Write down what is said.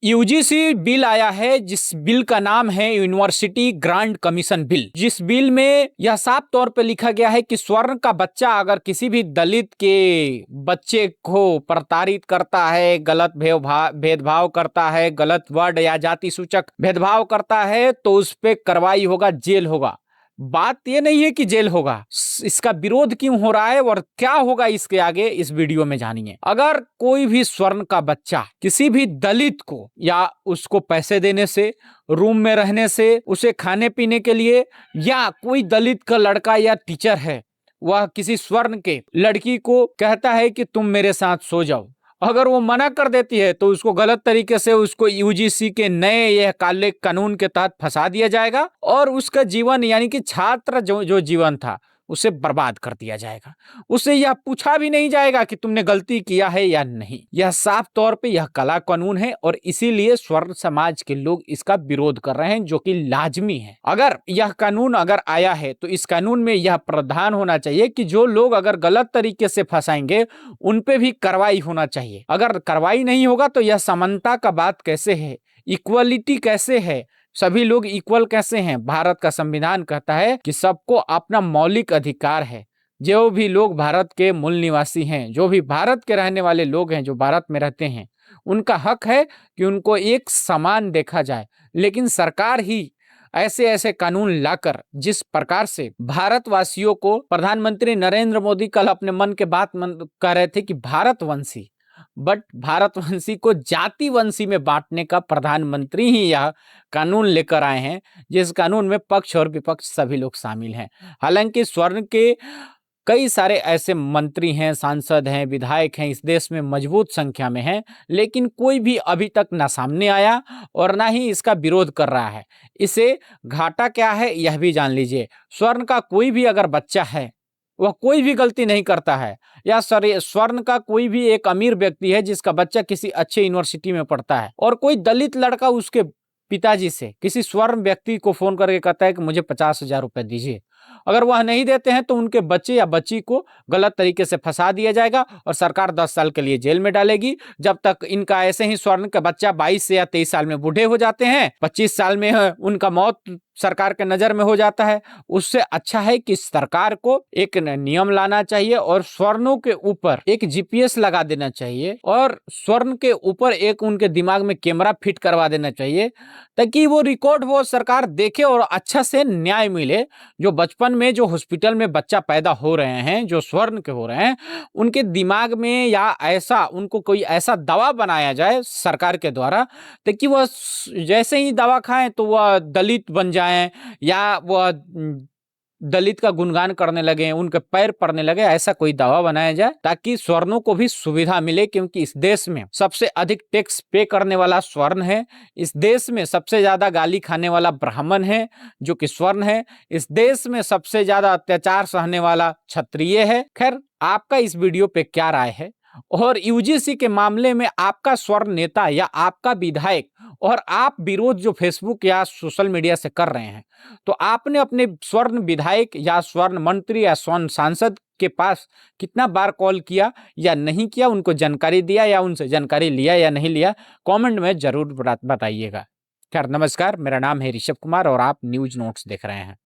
UGC bill आया है जिस बिल का नाम है यूनिवर्सिटी ग्रांट कमीशन बिल। जिस बिल में यह साफ तौर पे लिखा गया है कि स्वर्ण का बच्चा अगर किसी भी दलित के बच्चे को प्रताड़ित करता है, गलत भेदभाव करता है, गलत वर्ड या जाति सूचक भेदभाव करता है तो उस पे कार्रवाई होगा, जेल होगा। बात ये नहीं है कि जेल होगा, इसका विरोध क्यों हो रहा है और क्या होगा इसके आगे, इस वीडियो में जानिए। अगर कोई भी स्वर्ण का बच्चा किसी भी दलित को या उसको पैसे देने से, रूम में रहने से, उसे खाने पीने के लिए, या कोई दलित का लड़का या टीचर है वह किसी स्वर्ण के लड़की को कहता है कि तुम मेरे साथ सो जाओ, अगर वो मना कर देती है तो उसको गलत तरीके से उसको यूजीसी के नए यह काले कानून के तहत फंसा दिया जाएगा और उसका जीवन यानी कि छात्र जो जीवन था उसे बर्बाद कर दिया जाएगा। उसे यह पूछा भी नहीं जाएगा कि तुमने गलती किया है या नहीं। यह साफ तौर पे यह काला कानून है और इसीलिए स्वर्ण समाज के लोग इसका विरोध कर रहे हैं, जो कि लाजमी है। अगर यह कानून अगर आया है तो इस कानून में यह प्रावधान होना चाहिए कि जो लोग अगर गलत तरीके से फंसाएंगे उन पे भी कार्रवाई होना चाहिए। अगर कार्रवाई नहीं होगा तो यह समानता का बात कैसे है, इक्वलिटी कैसे है, सभी लोग इक्वल कैसे हैं। भारत का संविधान कहता है कि सबको अपना मौलिक अधिकार है। जो भी लोग भारत के मूल निवासी हैं, जो भी भारत के रहने वाले लोग हैं, जो भारत में रहते हैं, उनका हक है कि उनको एक समान देखा जाए। लेकिन सरकार ही ऐसे ऐसे कानून लाकर जिस प्रकार से भारतवासियों को, प्रधानमंत्री नरेंद्र मोदी कल अपने मन के बात कह रहे थे कि भारतवंशी, बट भारतवंशी को जातिवंशी में बांटने का प्रधानमंत्री ही यह कानून लेकर आए हैं, जिस कानून में पक्ष और विपक्ष सभी लोग शामिल हैं। हालांकि स्वर्ण के कई सारे ऐसे मंत्री हैं, सांसद हैं, विधायक हैं, इस देश में मजबूत संख्या में हैं, लेकिन कोई भी अभी तक ना सामने आया और ना ही इसका विरोध कर रहा है। इसे घाटा क्या है यह भी जान लीजिए। स्वर्ण का कोई भी अगर बच्चा है, वह कोई भी गलती नहीं करता है, या स्वर्ण का कोई भी एक अमीर व्यक्ति है जिसका बच्चा किसी अच्छे यूनिवर्सिटी में पढ़ता है और कोई दलित लड़का उसके पिताजी से किसी स्वर्ण व्यक्ति को फोन करके कहता है कि मुझे 50,000 रुपए दीजिए, अगर वह नहीं देते हैं तो उनके बच्चे या बच्ची को गलत तरीके से फंसा दिया जाएगा और सरकार 10 साल के लिए जेल में डालेगी। जब तक इनका ऐसे ही स्वर्ण का बच्चा 22 या 23 साल में बूढ़े हो जाते हैं, 25 साल में उनका मौत सरकार के नजर में हो जाता है। उससे अच्छा है कि सरकार को एक नियम लाना चाहिए और स्वर्णों के ऊपर एक जीपीएस लगा देना चाहिए और स्वर्ण के ऊपर एक उनके दिमाग में कैमरा फिट करवा देना चाहिए, ताकि वो रिकॉर्ड हो, सरकार देखे और अच्छा से न्याय मिले। जो बचपन में जो हॉस्पिटल में बच्चा पैदा हो रहे हैं, जो स्वर्ण के हो रहे हैं, उनके दिमाग में या ऐसा उनको कोई ऐसा दवा बनाया जाए सरकार के द्वारा, ताकि वह जैसे ही दवा खाएं तो वह दलित बन जाएं या वह दलित का गुणगान करने लगे, उनके पैर पड़ने लगे। ऐसा कोई दवा बनाया जाए ताकि स्वर्णों को भी सुविधा मिले, क्योंकि इस देश में सबसे अधिक टैक्स पे करने वाला स्वर्ण है। इस देश में सबसे ज्यादा गाली खाने वाला ब्राह्मण है जो कि स्वर्ण है। इस देश में सबसे ज्यादा अत्याचार सहने वाला क्षत्रिय है। खैर, आपका इस वीडियो पे क्या राय है और यूजीसी के मामले में आपका स्वर्ण नेता या आपका विधायक और आप विरोध जो फेसबुक या सोशल मीडिया से कर रहे हैं, तो आपने अपने स्वर्ण विधायक या स्वर्ण मंत्री या स्वर्ण सांसद के पास कितना बार कॉल किया या नहीं किया, उनको जानकारी दिया या उनसे जानकारी लिया या नहीं लिया, कमेंट में जरूर बताइएगा। खैर, नमस्कार, मेरा नाम है ऋषभ कुमार और आप न्यूज नोट्स देख रहे हैं।